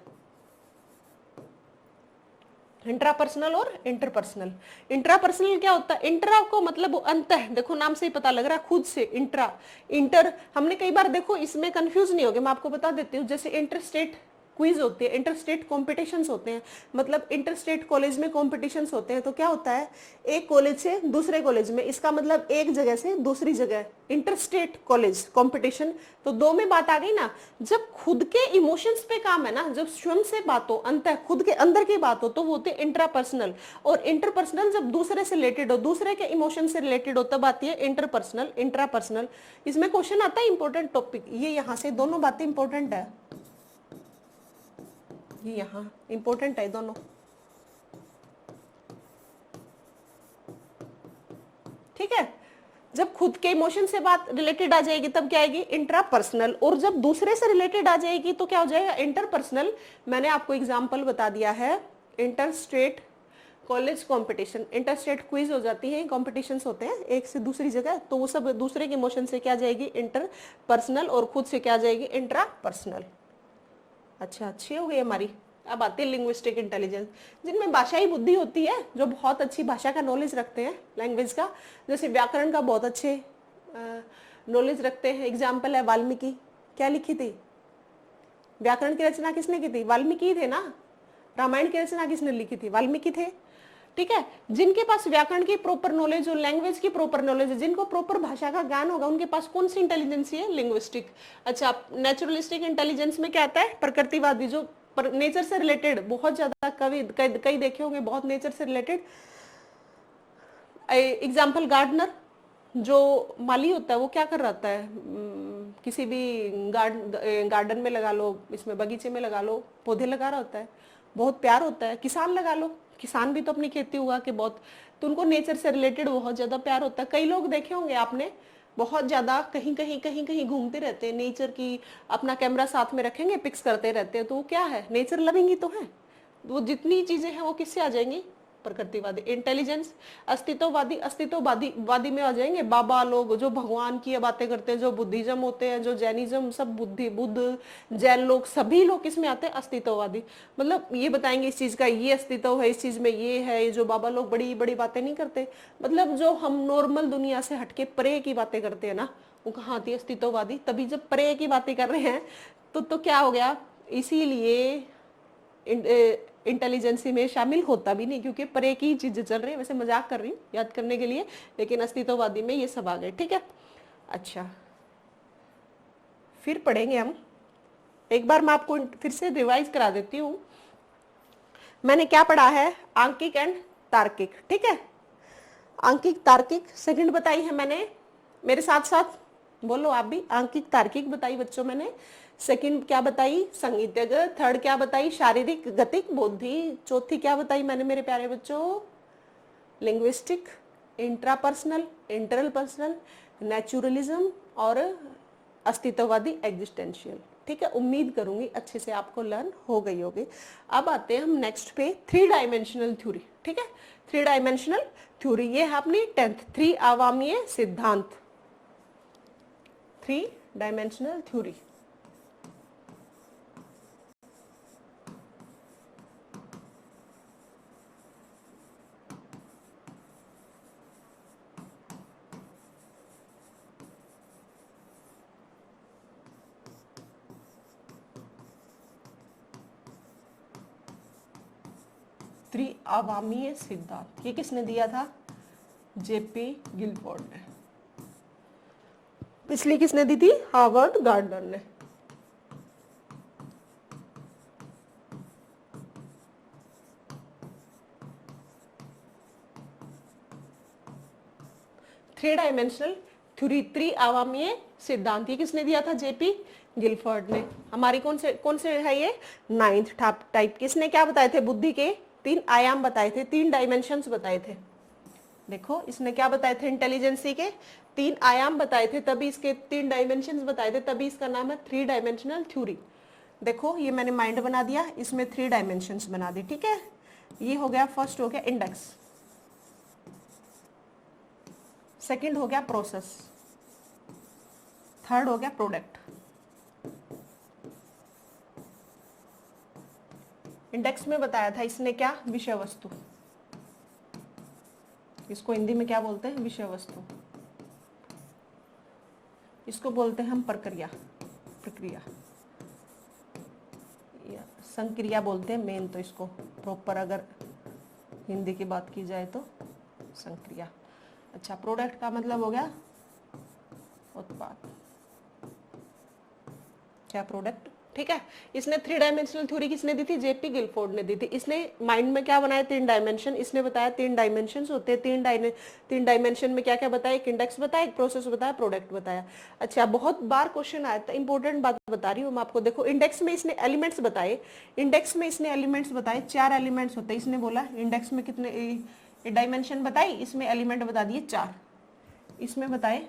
इंट्रापर्सनल और इंटरपर्सनल। इंट्रापर्सनल क्या होता है? इंट्रा को मतलब वो अंत है, देखो नाम से ही पता लग रहा है, खुद से। इंट्रा इंटर हमने कई बार, देखो इसमें कंफ्यूज नहीं होगे, मैं आपको बता देती हूँ। जैसे इंटर स्टेट क्विज होती है, इंटर स्टेट कॉम्पिटिशन्स होते हैं, मतलब इंटर स्टेट कॉलेज में कॉम्पिटिशन्स होते हैं, तो क्या होता है? एक कॉलेज से दूसरे कॉलेज में, इसका मतलब एक जगह से दूसरी जगह, इंटर स्टेट कॉलेज कॉम्पिटिशन। तो दो में बात आ गई ना। जब खुद के इमोशंस पे काम है ना, जब स्वयं से बात हो, अंत खुद के अंदर की बात हो, तो वो होते हैं इंट्रापर्सनल। और इंटरपर्सनल जब दूसरे से रिलेटेड हो, दूसरे के इमोशन से रिलेटेड हो, तब आती है इंटरपर्सनल, इंट्रापर्सनल। इसमें क्वेश्चन आता है इंपॉर्टेंट टॉपिक, ये यहाँ से दोनों बातें इंपॉर्टेंट है, ये यहाँ इंपॉर्टेंट है दोनों। ठीक है, जब खुद के इमोशन से बात रिलेटेड आ जाएगी तब क्या आएगी? इंट्रापर्सनल। और जब दूसरे से रिलेटेड आ जाएगी तो क्या हो जाएगा? इंटरपर्सनल। मैंने आपको एग्जांपल बता दिया है, inter state college competition, inter state quiz हो जाती है, कॉम्पिटिशन्स होते हैं एक से दूसरी जगह, तो वो सब दूसरे के इमोशन से क्या जाएगी? इंटरपर्सनल। और खुद से क्या जाएगी? इंट्रापर्सनल। अच्छा, अच्छी हो गई हमारी। अब आती है लिंग्विस्टिक इंटेलिजेंस, जिनमें भाषाई बुद्धि होती है, जो बहुत अच्छी भाषा का नॉलेज रखते हैं, लैंग्वेज का, जैसे व्याकरण का बहुत अच्छे नॉलेज रखते हैं। एग्जाम्पल है वाल्मीकि, क्या लिखी थी? व्याकरण की रचना किसने की थी? वाल्मीकि थे ना। रामायण की रचना किसने लिखी थी? वाल्मीकि थे। ठीक है, जिनके पास व्याकरण की प्रॉपर नॉलेज और लैंग्वेज की प्रॉपर नॉलेज है, जिनको प्रॉपर भाषा का ज्ञान होगा, उनके पास कौन सी इंटेलिजेंस है? लिंग्विस्टिक। अच्छा, नेचुरलिस्टिक इंटेलिजेंस में क्या आता है? प्रकृतिवादी, जो नेचर से रिलेटेड, बहुत ज्यादा कई देखे होंगे, बहुत नेचर से रिलेटेड। एग्जाम्पल गार्डनर, जो माली होता है, वो क्या कर रहा है? किसी भी गार्डन में लगा लो, इसमें बगीचे में लगा लो, पौधे लगा रहा होता है, बहुत प्यार होता है। किसान लगा लो, किसान भी तो अपनी खेती उगा के बहुत, तो उनको नेचर से रिलेटेड बहुत ज्यादा प्यार होता है। कई लोग देखे होंगे आपने, बहुत ज्यादा कहीं कहीं घूमते रहते हैं, नेचर की अपना कैमरा साथ में रखेंगे, पिक्स करते रहते हैं, तो वो क्या है? नेचर लविंग ही तो है। वो जितनी चीजें हैं वो किससे आ जाएंगी? प्रकृतिवादी। इंटेलिजेंस अस्तित्ववादी, अस्तित्ववादी में आ जाएंगे बाबा लोग जो भगवान की बातें करते हैं, जो बुद्धिज्म होते हैं, जो जैनिज्म, सब बुद्ध जैन लोग, सभी लोग इसमें आते हैं अस्तित्ववादी। मतलब ये बताएंगे इस चीज का ये अस्तित्व है, इस चीज में ये है। ये जो बाबा लोग बड़ी बड़ी बातें नहीं करते, मतलब जो हम नॉर्मल दुनिया से हटके परे की बातें करते हैं ना, वो कहाँ आती है? अस्तित्ववादी। तभी जब परे की बातें कर रहे हैं तो क्या हो गया, इसीलिए इंटेलिजेंसी में शामिल होता भी नहीं, क्योंकि परे की चीजें चल रही है। वैसे मजाक कर रही हूँ याद करने के लिए, लेकिन अस्तित्ववादी में ये सब आ गए, ठीक है। अच्छा, फिर पढ़ेंगे हम। एक बार मैं आपको फिर से रिवाइज करा देती हूँ। मैंने क्या पढ़ा है? आंकिक एंड तार्किक, ठीक है। आंकिक तार्किक सेकंड बताई है मैंने, मेरे साथ साथ बोलो आप भी। आंकिक तार्किक बताई बच्चों मैंने। सेकंड क्या बताई? संगीतज्ञ। थर्ड क्या बताई? शारीरिक गतिक बुद्धि। चौथी क्या बताई मैंने मेरे प्यारे बच्चों? लिंग्विस्टिक, इंट्रापर्सनल, इंटरपर्सनल, नेचुरलिज्म और अस्तित्ववादी एग्जिस्टेंशियल, ठीक है। उम्मीद करूंगी अच्छे से आपको लर्न हो गई होगी। अब आते हैं हम नेक्स्ट पे, 3 डायमेंशनल थ्योरी, ठीक है। 3 डायमेंशनल थ्योरी ये है अपनी 10th 3 आयामीय सिद्धांत, 3 डायमेंशनल थ्योरी। त्रिआयामीय सिद्धांत ये किसने दिया था? जेपी गिलफोर्ड ने। पिछली किसने दी थी? हार्वर्ड गार्डनर ने। थ्री डायमेंशनल थ्योरी, त्रिआयामीय सिद्धांत ये किसने दिया था? जेपी गिलफोर्ड ने। हमारी कौन से है ये? 9th type. किसने क्या बताए थे? बुद्धि के 3 आयाम बताए थे, 3 डायमेंशंस बताए थे। देखो इसने क्या बताए थे? इंटेलिजेंसी के 3 आयाम बताए थे, तभी इसके 3 डायमेंशंस बताए थे, तभी इसका नाम है 3 डायमेंशनल थ्योरी। देखो ये मैंने माइंड बना दिया, इसमें 3 डायमेंशंस बना दी, ठीक है। ये हो गया, फर्स्ट हो गया इंडेक्स, सेकंड हो गया प्रोसेस, थर्ड हो गया प्रोडक्ट। इंडेक्स में बताया था इसने क्या? विषय वस्तु। इसको हिंदी में क्या बोलते हैं? विषय वस्तु। इसको बोलते हैं हम प्रक्रिया, या संक्रिया बोलते हैं मेन तो इसको, प्रॉपर अगर हिंदी की बात की जाए तो संक्रिया। अच्छा, प्रोडक्ट का मतलब हो गया उत्पाद। क्या? प्रोडक्ट, ठीक है। इसने 3 डायमेंशनल थ्योरी किसने दी थी? जेपी गिलफोर्ड ने दी थी। इसने माइंड में क्या बनाया? 3 डायमेंशन। इसने बताया 3 डायमेंशंस होते हैं। 3 डायमेंशन में क्या क्या बताया? एक इंडेक्स बताया, एक प्रोसेस बताया, प्रोडक्ट बताया। अच्छा, बहुत बार क्वेश्चन आया था, इंपॉर्टेंट बात बता रही हूँ मैं आपको। देखो इंडेक्स में इसने एलिमेंट्स बताए, 4 एलिमेंट्स होते हैं। इसने बोला इंडेक्स में कितने डायमेंशन बताई, इसमें एलिमेंट बता दिए 4, इसमें बताए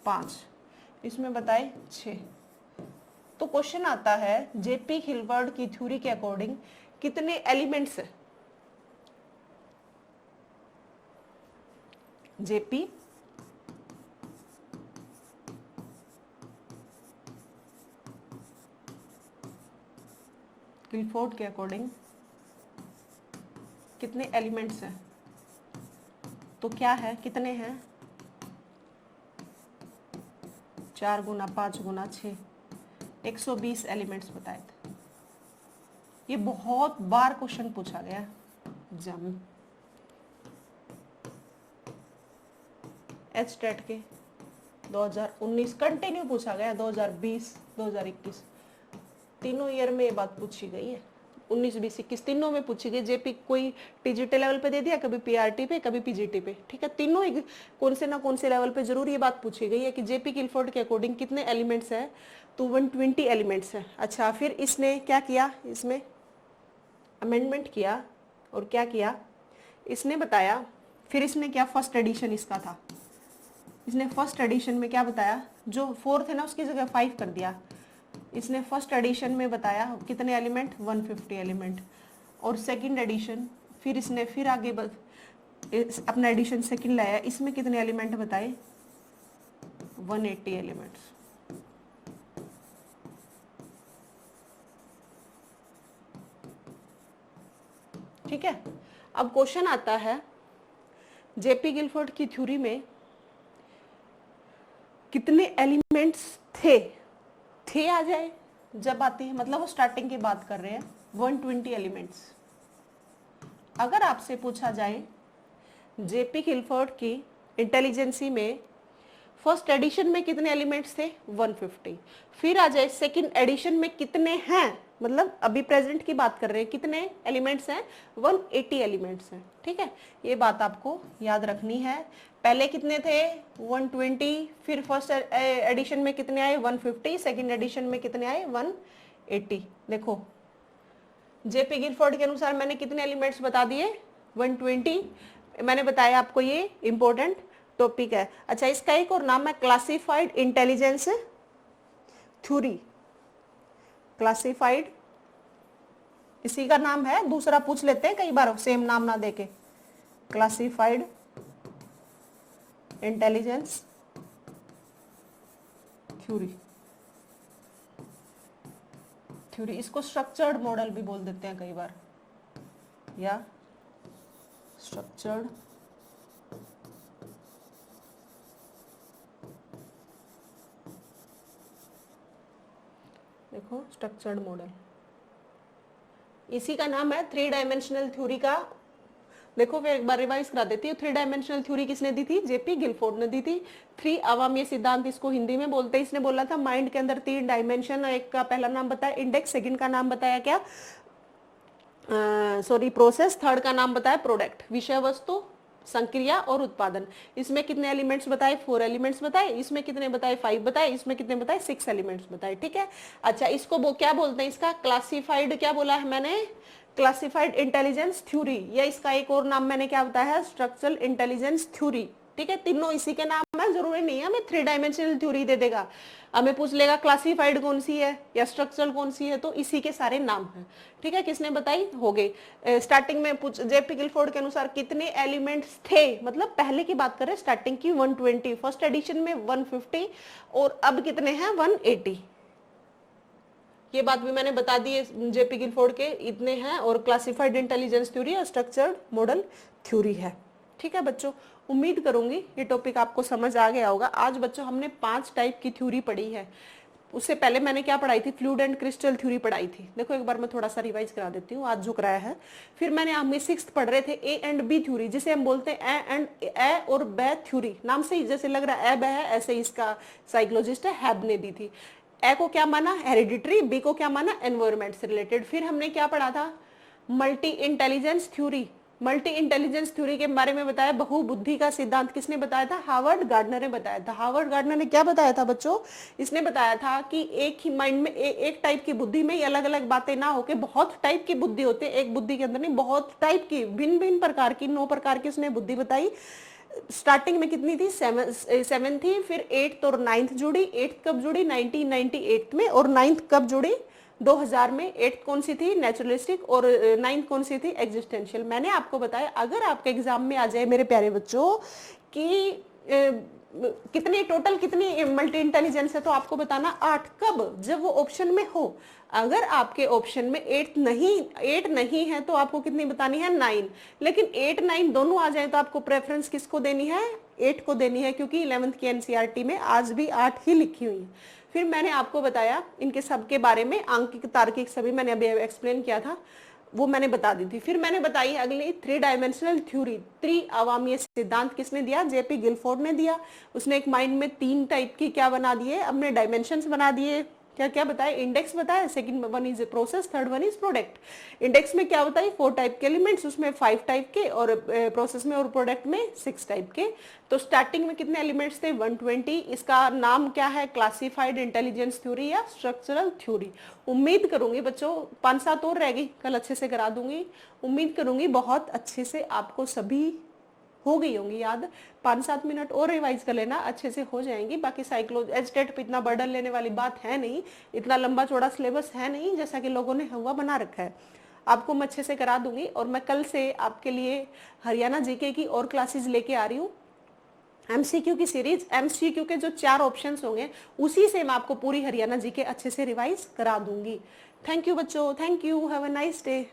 5, इसमें बताए 6। तो क्वेश्चन आता है जेपी गिलफोर्ड की थ्योरी के अकॉर्डिंग कितने एलिमेंट्स है? जेपी गिलफोर्ड के अकॉर्डिंग कितने एलिमेंट्स हैं? तो क्या है, कितने हैं? 4 गुना 5 गुना 6, 120 एलिमेंट्स बताए थे। ये बहुत बार क्वेश्चन पूछा गया एग्जाम, एचटेट के 2019 कंटिन्यू पूछा गया, 2020 2021 तीनों ईयर में ये बात पूछी गई है। 19 20 21 तीनों में पूछी गई। जेपी कोई टीजीटी लेवल पे दे दिया, कभी पीआरटी पे, कभी पीजीटी पे, ठीक है। तीनों कौन से ना कौन से लेवल पे जरूर ये बात पूछी गई है कि जेपी गिलफोर्ड के अकॉर्डिंग कितने एलिमेंट्स है? तो 120 एलिमेंट्स है। अच्छा, फिर इसने क्या किया? इसमें अमेंडमेंट किया और क्या किया? इसने बताया, फिर इसने क्या, फर्स्ट एडिशन इसका था, इसने फर्स्ट एडिशन में क्या बताया? जो 4th है ना उसकी जगह 5 कर दिया। इसने फर्स्ट एडिशन में बताया कितने एलिमेंट? 150 एलिमेंट। और सेकंड एडिशन फिर इसने फिर आगे अपना एडिशन सेकंड लाया, इसमें कितने एलिमेंट बताए, 180 एलिमेंट्स। ठीक है, अब क्वेश्चन आता है जेपी गिलफोर्ड की थ्योरी में कितने एलिमेंट्स थे आ जाए जब आती है, मतलब वो स्टार्टिंग की बात कर रहे हैं, 120 एलिमेंट्स। अगर आपसे पूछा जाए जेपी गिलफोर्ड की इंटेलिजेंसी में फर्स्ट एडिशन में कितने एलिमेंट्स थे, 150, फिर आ जाए सेकंड एडिशन में कितने हैं, मतलब अभी प्रेजेंट की बात कर रहे हैं, कितने एलिमेंट्स हैं, 180 एलिमेंट्स हैं। ठीक है, ये बात आपको याद रखनी है। पहले कितने थे, 120, फिर फर्स्ट एडिशन में कितने आए, 150, सेकंड एडिशन में कितने आए, 180। देखो जेपी गिलफोर्ड के अनुसार मैंने कितने एलिमेंट्स बता दिए, 120। मैंने बताया आपको ये इंपॉर्टेंट टॉपिक है। अच्छा, इसका एक और नाम है क्लासिफाइड इंटेलिजेंस थ्योरी। क्लासिफाइड इसी का नाम है, दूसरा पूछ लेते हैं कई बार सेम नाम ना देके। क्लासिफाइड इंटेलिजेंस थ्योरी, इसको स्ट्रक्चर्ड मॉडल भी बोल देते हैं कई बार, या स्ट्रक्चर्ड देखो स्ट्रक्चर्ड मॉडल, इसी का नाम है 3 डायमेंशनल थ्योरी का। देखो फिर एक बार रिवाइज करा देती हूँ। 3 डायमेंशनल थ्योरी किसने दी थी, जेपी गिलफोर्ड ने दी थी। 3 अवामीय सिद्धांत इसको हिंदी में बोलते हैं। इसने बोला था माइंड के अंदर 3 डायमेंशन, एक का पहला नाम बताया इंडेक्स, सेकंड का नाम बताया क्या, प्रोसेस, थर्ड का नाम बताया प्रोडक्ट, विषय वस्तु, संक्रिया और उत्पादन। इसमें कितने एलिमेंट्स बताए, 4 एलिमेंट्स बताए। इसमें कितने बताए, 5 बताए। इसमें कितने बताए, 6 एलिमेंट्स बताए। ठीक है, अच्छा इसको वो क्या बोलते हैं, इसका क्लासिफाइड, क्या बोला है मैंने, क्लासिफाइड इंटेलिजेंस थ्योरी, या इसका एक और नाम मैंने क्या बताया है, स्ट्रक्चरल इंटेलिजेंस थ्योरी। ठीक है, तीनों इसी के नाम है, जरूरी नहीं है हमें 3 डायमेंशनल थ्योरी दे देगा, हमें पूछ लेगा क्लासिफाइड कौन सी है या स्ट्रक्चरल कौन सी है, तो इसी के सारे नाम हैं। ठीक है, किसने बताई, हो गई। स्टार्टिंग में पूछ जेपी गिलफोर्ड के अनुसार कितने एलिमेंट्स थे, मतलब पहले की बात करें स्टार्टिंग की 120, फर्स्ट एडिशन में 150 और अब कितने हैं 180। ये बात भी मैंने बता दी है, जेपी गिलफोर्ड के इतने हैं, और क्लासिफाइड इंटेलिजेंस थ्योरी और स्ट्रक्चर्ड मॉडल थ्योरी है। ठीक है बच्चों, उम्मीद करूंगी ये टॉपिक आपको समझ आ गया होगा। आज बच्चों हमने 5 टाइप की थ्योरी पढ़ी है। उससे पहले मैंने क्या पढ़ाई थी, फ्लूइड एंड क्रिस्टल थ्योरी पढ़ाई थी। देखो एक बार मैं थोड़ा सा रिवाइज करा देती हूँ, आज झुक रहा है। फिर मैंने हम 6th पढ़ रहे थे ए एंड बी थ्योरी, जिसे हम बोलते हैं ए और ब थ्योरी। नाम से ही जैसे लग रहा है ए ब है, ऐसे ही इसका साइकोलॉजिस्ट है हैब ने दी थी। ए को क्या माना, हेरिडिटरी, बी को क्या माना, एनवायरमेंट से रिलेटेड। फिर हमने क्या पढ़ा था, multi intelligence theory. Multi intelligence theory के बारे में बताया, बहुबुद्धि का सिद्धांत किसने बताया था, हार्वर्ड गार्डनर ने बताया था। हार्वर्ड गार्डनर ने क्या बताया था बच्चों, इसने बताया था कि एक ही माइंड में एक टाइप की बुद्धि में अलग अलग बातें ना होके बहुत टाइप की बुद्धि होती है, एक बुद्धि के अंदर नहीं, बहुत टाइप की, भिन्न भिन्न प्रकार की, 9 प्रकार की उसने बुद्धि बताई। स्टार्टिंग में कितनी थी, 7 थी, फिर 8th और 9th जुड़ी। 8th कब जुड़ी, 1998 में, और 9th कब जुड़ी, 2000 में। 8th कौन सी थी, नेचुरलिस्टिक, और 9th कौन सी थी, एग्जिस्टेंशियल। मैंने आपको बताया अगर आपके एग्जाम में आ जाए मेरे प्यारे बच्चों कि कितनी टोटल कितनी मल्टी इंटेलिजेंस है, तो आपको बताना 8। कब, जब वो ऑप्शन में हो। अगर आपके ऑप्शन में 8 नहीं है तो आपको कितनी बतानी है, 9। लेकिन 8 9 दोनों आ जाए तो आपको प्रेफरेंस किसको देनी है, 8 को देनी है, क्योंकि 11th की एनसीईआरटी में आज भी 8 ही लिखी हुई है। फिर मैंने आपको बताया इनके सब के बारे में, आंकिक तार्किक सभी मैंने अभी एक्सप्लेन किया था, वो मैंने बता दी थी। फिर मैंने बताई अगली 3 डायमेंशनल थ्योरी, त्रिआयामीय सिद्धांत किसने दिया, जेपी गिलफोर्ड ने दिया। उसने एक माइंड में 3 टाइप की क्या बना दिए, अपने डायमेंशंस बना दिए। क्या क्या बताया, इंडेक्स बताया, second one is process, third one is product. Index में क्या बताई, 4 टाइप के एलिमेंट्स, उसमें 5 टाइप के, और प्रोसेस में और प्रोडक्ट में 6 टाइप के। तो स्टार्टिंग में कितने एलिमेंट्स थे, 120। इसका नाम क्या है, क्लासिफाइड इंटेलिजेंस थ्योरी या स्ट्रक्चरल थ्योरी। उम्मीद करूंगी बच्चों 5-7 और रह गई, कल अच्छे से करा दूंगी। उम्मीद करूंगी बहुत अच्छे से आपको सभी हो गई होंगी याद। 5-7 मिनट और रिवाइज कर लेना, अच्छे से हो जाएंगी। बाकी साइकोलॉजी एचटेट पे इतना बर्डन लेने वाली बात है नहीं, इतना लंबा चौड़ा सिलेबस है नहीं जैसा कि लोगों ने हुआ बना रखा है। आपको मैं अच्छे से करा दूंगी। और मैं कल से आपके लिए हरियाणा जीके की और क्लासेस लेके आ रही हूँ। एमसीक्यू की सीरीज, एमसीक्यू के जो 4 ऑप्शंस होंगे उसी से मैं आपको पूरी हरियाणा जीके अच्छे से रिवाइज करा दूंगी। थैंक यू बच्चों, thank you, have a nice day.